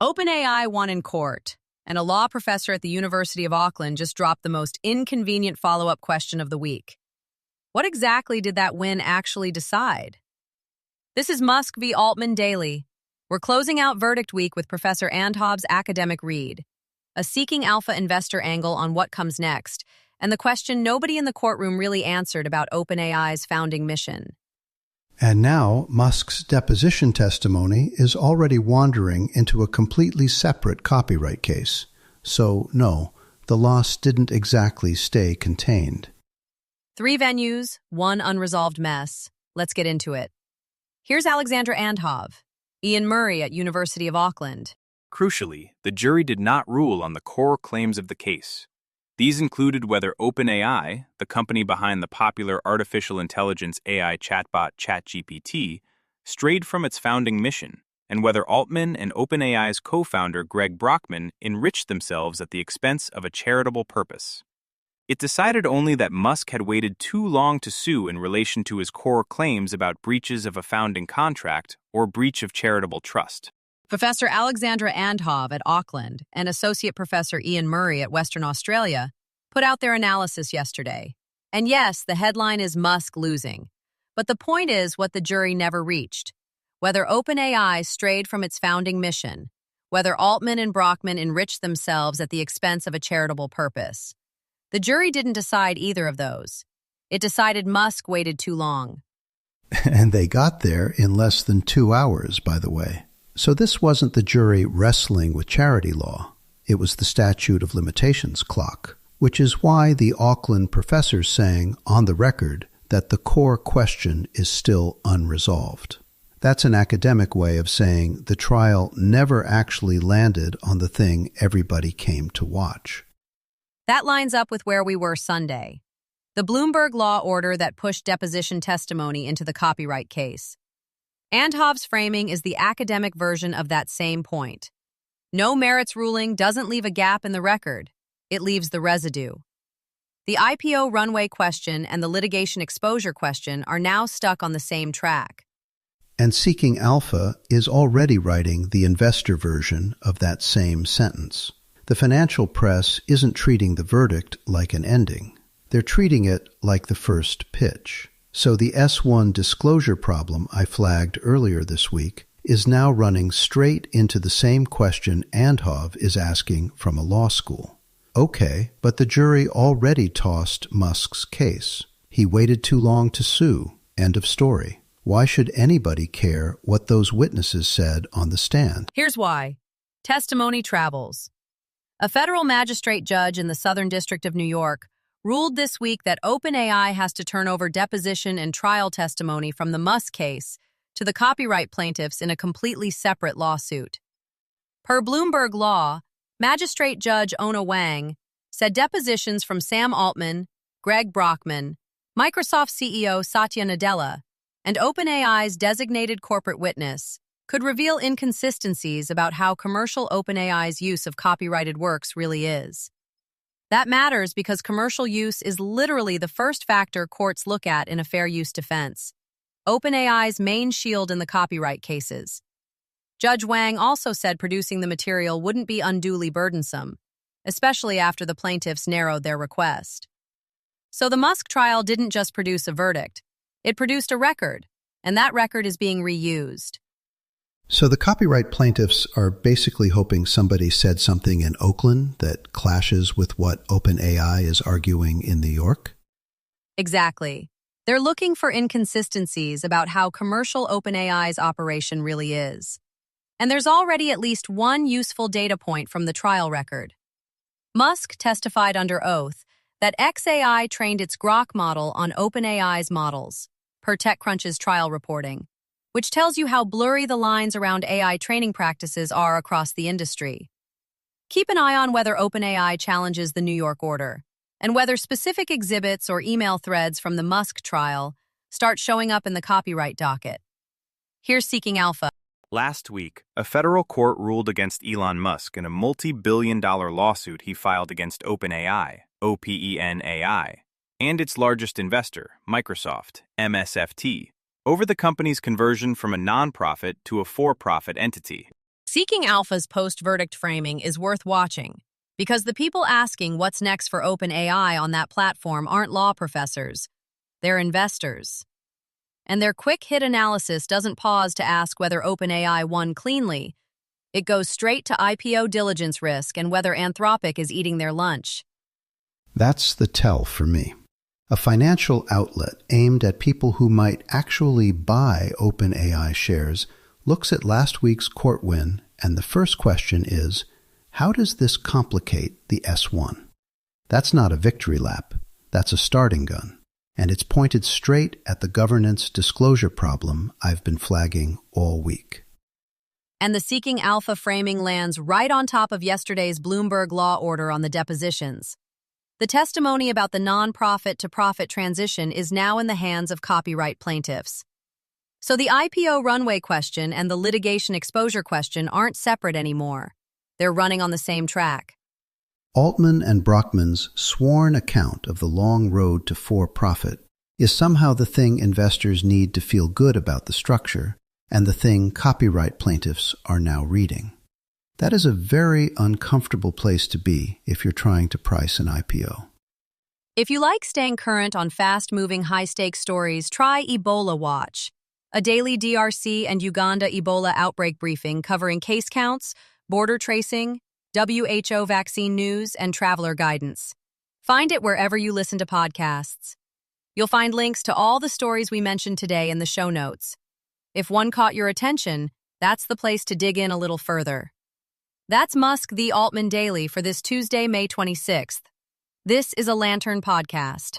OpenAI won in court, and a law professor at the University of Auckland just dropped the most inconvenient follow-up question of the week. What exactly did that win actually decide? This is Musk v. Altman Daily. We're closing out verdict week with Professor Andhov's academic read, a seeking alpha investor angle on what comes next, and the question nobody in the courtroom really answered about OpenAI's founding mission. And now, Musk's deposition testimony is already wandering into a completely separate copyright case. So, no, the loss didn't exactly stay contained. 3 venues, 1 unresolved mess. Let's get into it. Here's Alexandra Andhov, Ian Murray at University of Auckland. Crucially, the jury did not rule on the core claims of the case. These included whether OpenAI, the company behind the popular artificial intelligence AI chatbot ChatGPT, strayed from its founding mission, and whether Altman and OpenAI's co-founder Greg Brockman enriched themselves at the expense of a charitable purpose. It decided only that Musk had waited too long to sue in relation to his core claims about breaches of a founding contract or breach of charitable trust. Professor Alexandra Andhov at Auckland and Associate Professor Ian Murray at Western Australia put out their analysis yesterday. And yes, the headline is Musk losing. But the point is what the jury never reached. Whether OpenAI strayed from its founding mission, whether Altman and Brockman enriched themselves at the expense of a charitable purpose. The jury didn't decide either of those. It decided Musk waited too long. And they got there in less than 2 hours, by the way. So this wasn't the jury wrestling with charity law. It was the statute of limitations clock, which is why the Auckland professor's saying on the record that the core question is still unresolved. That's an academic way of saying the trial never actually landed on the thing everybody came to watch. That lines up with where we were Sunday. The Bloomberg law order that pushed deposition testimony into the copyright case. Andhov's framing is the academic version of that same point. No merits ruling doesn't leave a gap in the record. It leaves the residue. The IPO runway question and the litigation exposure question are now stuck on the same track. And Seeking Alpha is already writing the investor version of that same sentence. The financial press isn't treating the verdict like an ending. They're treating it like the first pitch. So the S1 disclosure problem I flagged earlier this week is now running straight into the same question Andhov is asking from a law school. Okay, but the jury already tossed Musk's case. He waited too long to sue. End of story. Why should anybody care what those witnesses said on the stand? Here's why. Testimony travels. A federal magistrate judge in the Southern District of New York ruled this week that OpenAI has to turn over deposition and trial testimony from the Musk case to the copyright plaintiffs in a completely separate lawsuit. Per Bloomberg law, Magistrate Judge Ona Wang said depositions from Sam Altman, Greg Brockman, Microsoft CEO Satya Nadella, and OpenAI's designated corporate witness could reveal inconsistencies about how commercial OpenAI's use of copyrighted works really is. That matters because commercial use is literally the first factor courts look at in a fair use defense, OpenAI's main shield in the copyright cases. Judge Wang also said producing the material wouldn't be unduly burdensome, especially after the plaintiffs narrowed their request. So the Musk trial didn't just produce a verdict, it produced a record, and that record is being reused. So the copyright plaintiffs are basically hoping somebody said something in Oakland that clashes with what OpenAI is arguing in New York? Exactly. They're looking for inconsistencies about how commercial OpenAI's operation really is. And there's already at least one useful data point from the trial record. Musk testified under oath that xAI trained its Grok model on OpenAI's models, per TechCrunch's trial reporting, which tells you how blurry the lines around AI training practices are across the industry. Keep an eye on whether OpenAI challenges the New York order, and whether specific exhibits or email threads from the Musk trial start showing up in the copyright docket. Here's Seeking Alpha. Last week, a federal court ruled against Elon Musk in a multi-billion-dollar lawsuit he filed against OpenAI, OpenAI, and its largest investor, Microsoft, MSFT, over the company's conversion from a nonprofit to a for-profit entity. Seeking Alpha's post-verdict framing is worth watching because the people asking what's next for OpenAI on that platform aren't law professors, they're investors. And their quick-hit analysis doesn't pause to ask whether OpenAI won cleanly. It goes straight to IPO diligence risk and whether Anthropic is eating their lunch. That's the tell for me. A financial outlet aimed at people who might actually buy OpenAI shares looks at last week's court win, and the first question is, how does this complicate the S1? That's not a victory lap, that's a starting gun, and it's pointed straight at the governance disclosure problem I've been flagging all week. And the Seeking Alpha framing lands right on top of yesterday's Bloomberg law order on the depositions. The testimony about the non-profit to profit transition is now in the hands of copyright plaintiffs. So the IPO runway question and the litigation exposure question aren't separate anymore. They're running on the same track. Altman and Brockman's sworn account of the long road to for-profit is somehow the thing investors need to feel good about the structure and the thing copyright plaintiffs are now reading. That is a very uncomfortable place to be if you're trying to price an IPO. If you like staying current on fast-moving, high-stakes stories, try Ebola Watch, a daily DRC and Uganda Ebola outbreak briefing covering case counts, border tracing, WHO vaccine news, and traveler guidance. Find it wherever you listen to podcasts. You'll find links to all the stories we mentioned today in the show notes. If one caught your attention, that's the place to dig in a little further. That's Musk the Altman Daily for this Tuesday, May 26th. This is a Lantern podcast.